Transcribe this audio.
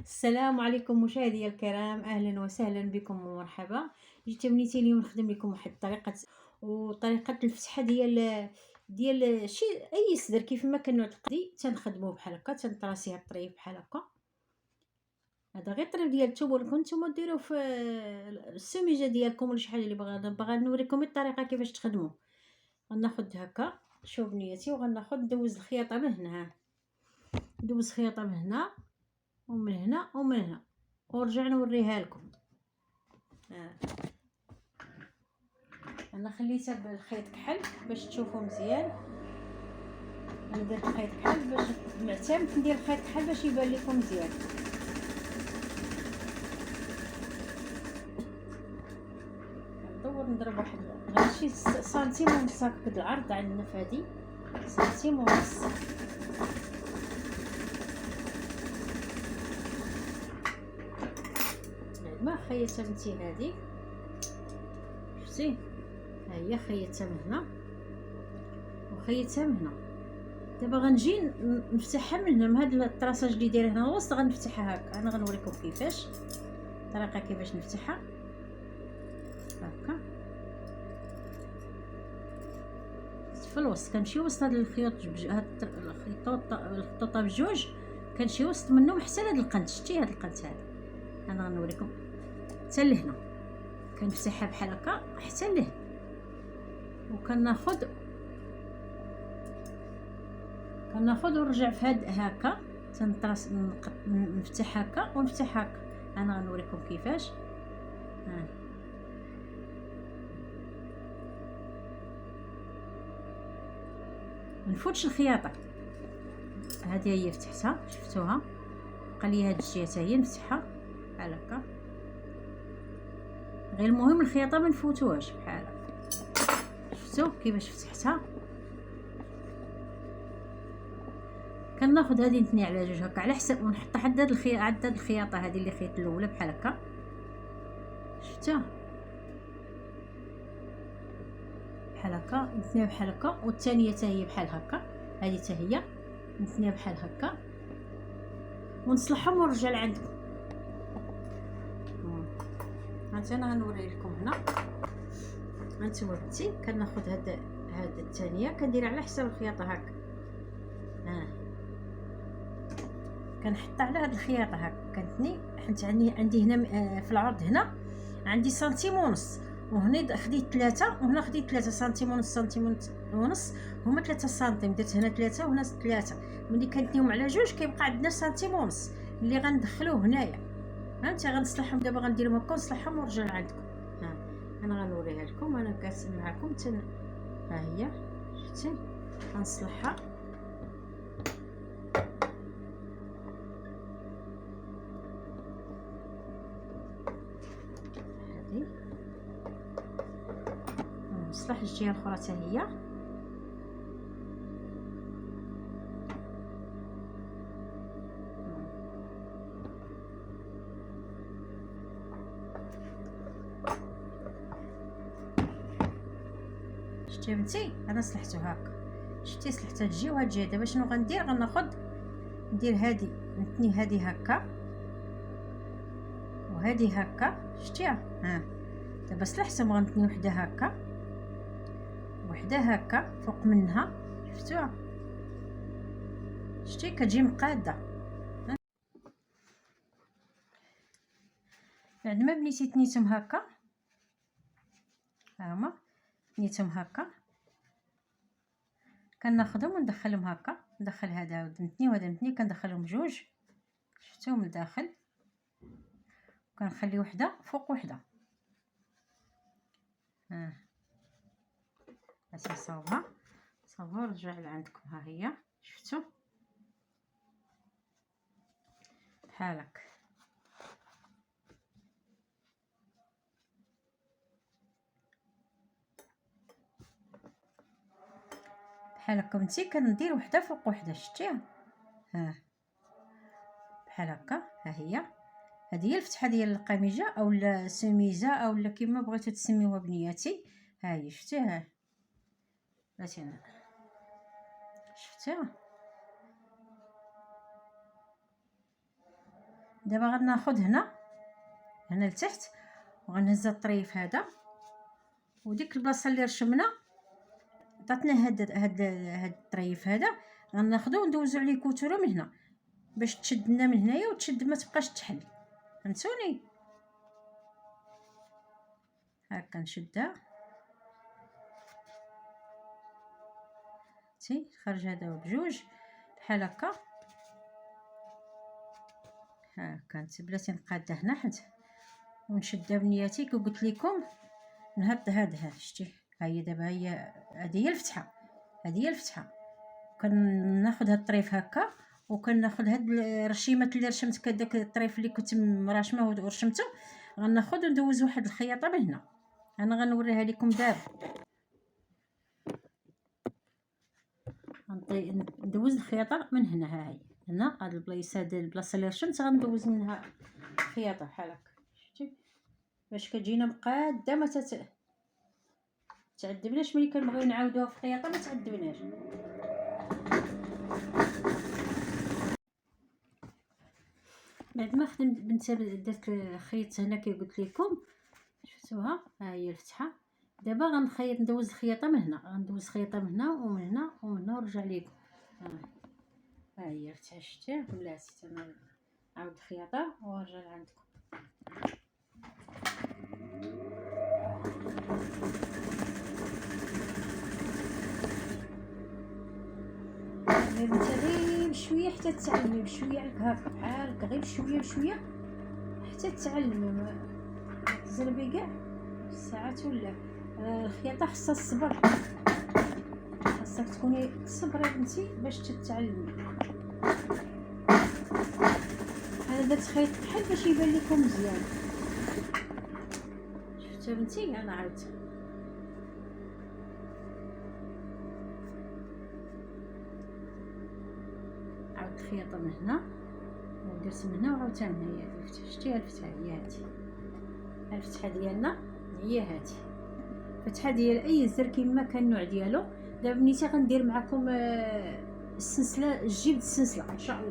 السلام عليكم مشاهدي الكرام، اهلا وسهلا بكم ومرحبا. جيت بنيتي اليوم نخدم لكم واحد طريقه الفتحه ديال شي اي صدر كيف ما كان نوع القدي تنخدموه بحال هكا، تنطراسيه الطريف بحال هكا. هذا غير الطريف ديال الثوم، ولكم نتوما ديروه في السميجه ديالكم ولا شي حاجه اللي باغا نوريكم الطريقه كيفاش تخدموه. غناخد هكا، شوف بنياتي، وغناخد ندوز الخياطه من هنا، ندوز خياطه من هنا ومن هنا ومن هنا، ونرجع نوريها لكم. انا خليتها بالخيط كحل باش تشوفوا مزيان. انا درت الخيط كحل باش معتمد ندير الخيط كحل باش يبان لكم مزيان. ندور نضرب واحد غير شي سنتيم ونص هكا العرض عندنا في هذه، سنتيم ونص. ما خيطتها بنتي هذه، شفتي؟ ها هي خيطتها من هنا وخيطتها من هنا. دابا غنجي نفتحها من هنا، من هاد الطراساج اللي دايره هنا الوسط غنفتحها هكا. انا غنوريكم كيفاش الطريقه كيفاش نفتحها هكا في الوسط. كنمشي وسط هاد الخيوط هاد الخطوطه بجوج، كنمشي وسط منهم حتى لهاد القنت. شتي هاد القنت هذا؟ انا غنوريكم حتى لهنا، كنفتحها بحال هكا حتى لهنا، وكناخد ونرجع في هاد هكا، تنطرس نفتح هكا ونفتح هكا. انا غنوريكم كيفاش. منفوتش الخياطه. هذه هي فتحتها، شفتوها؟ بقى لي هاد الجهه حتى هي نفتحها بحال هكا. غير المهم الخياطه ما نفوتوهاش بحال هكا. شفتوا كيفاش فتحتها؟ كناخذ هذه نثني على جوج هكا على حسب، ونحط عدد الخياطه هذه اللي خيط الاولى بحال هكا. شفتها بحال هكا، نثنيها بحال هكا، والثانيه حتى هي بحال هكا. هذه حتى هي نثنيها بحال هكا ونصلحهم ونرجع لعندكم. هانتي انا غنوري لكم هنا. هانتوما بنتي كناخذ هاد الثانيه كنديرها على حساب الخياطه هكا. كنحطها على هاد الخياطه هكا، كنتني حيت عندي هنا في العرض هنا عندي سنتيم ونص، وهنا خديت 3 وهنا خديت 3 سنتيم ونص. سنتيم ونص هما 3 سنتيم، درت هنا 3 وهنا 3. ملي كنتنيهم على جوج كيبقى عندنا سنتيم ونص اللي غندخلوه هنايا. فهمتي؟ غنصلحهم دابا، غنديرهم هكا ونصلحهم ونرجع لعندكم. انا غنوريها لكم، انا كاسم معكم ها هي. شفتي؟ غنصلحها. هذه نصلح الجهه الاخرى حتى هي. شفتي بنتي؟ انا صلحته هكا. شفتي؟ صلحت هاد الجهه وهاد الجهه. دابا شنو غندير؟ ندير هادي، نتني هادي هكا وهادي هكا. شفتيها؟ دابا صلحتهم. غنتني وحده هكا وحده هكا فوق منها. شفتوها؟ شفتي؟ كتجي مقاده. بعد ما بنيتي تنيتهم هكا، هما تنيتهم هكا، كناخذهم وندخلهم هكا. ندخل هذا ودنتني وهذا نتني، كندخلهم بجوج. شفتوهم لداخل، كنخلي وحده فوق وحده. باش نصاوبها ونرجع لعندكم. ها هي، شفتوا؟ بحال هكا. بحال هكا بنتي، كندير وحده فوق وحده. شفتيها؟ بحال هكا. ها هي، هذه هي الفتحه ديال القميجه او السميزه او كما بغيتو تسميوها بنياتي. ها هي، شفتيها؟ بلاتي شفتيها؟ دابا غناخد هنا لتحت، وغنهز الطريف هذا، وديك البلاصه اللي رشمنا عطاتنا هاد الطريف هذا غناخدو وندوزو عليه كوتوره من هنا باش تشد لنا من هنايا وتشد ما تبقاش تحل. فهمتوني؟ هكا نشدها خرج هذا بجوج بحال هكا. كانت بلاتي نقادها هنا حد ونشدها بنياتي كي قلت لكم. نهبط هذا شتي، ها هي دابا هذه هي الفتحه، هذه هي الفتحه. كناخذ هاد الطريف هكا وكناخذ هاد الرشيمات اللي رشمت كداك الطريف اللي كنت مراشمه ورشمته، غناخذ وندوز واحد الخياطه من هنا. انا غنوريها لكم دابا. ندوز الخياطه من هنا، ها هي هنا هاد البلايصه، هاد البلاصه اللي رشمت غندوز منها الخياطه بحال هكا شتي، باش كتجينا مقاده ما تعذبناش. ملي كنبغيو نعاودوها في الخياطه ما تعذبناش. بعد ما خدمت بنت درت الخيط هنا كي قلت لكم شفتوها، ها هي الفتحه. دابا غنخيط ندوز الخياطه من هنا، غندوز الخياطه من هنا ومن هنا ومن هنا ونرجع لكم. ها هي الفتحه شتي، بلاتي انا نعاود الخياطه ونرجع لعندكم. غير بشويه حتى تعلمي، بشويه هكا بحال هكا، غير بشويه بشويه حتى تعلمي. ما تزربي كاع ساعات ولا. الخياطه خاصها الصبر، خاصك تكوني صبري بنتي باش تتعلمي. انا درت خيط بحال باش يبان لكم مزيان. شفتوا بنتي؟ انا عاودت الخياطه من هنا ودرت من هنا وعاودت من هنا. شتي الفتحه هي هذه، الفتحه ديالنا هي هذه، فتحه ديال اي زر كيما كان النوع ديالو. دابا بنيتي غندير معكم السلسله، الجيب السلسله ان شاء الله.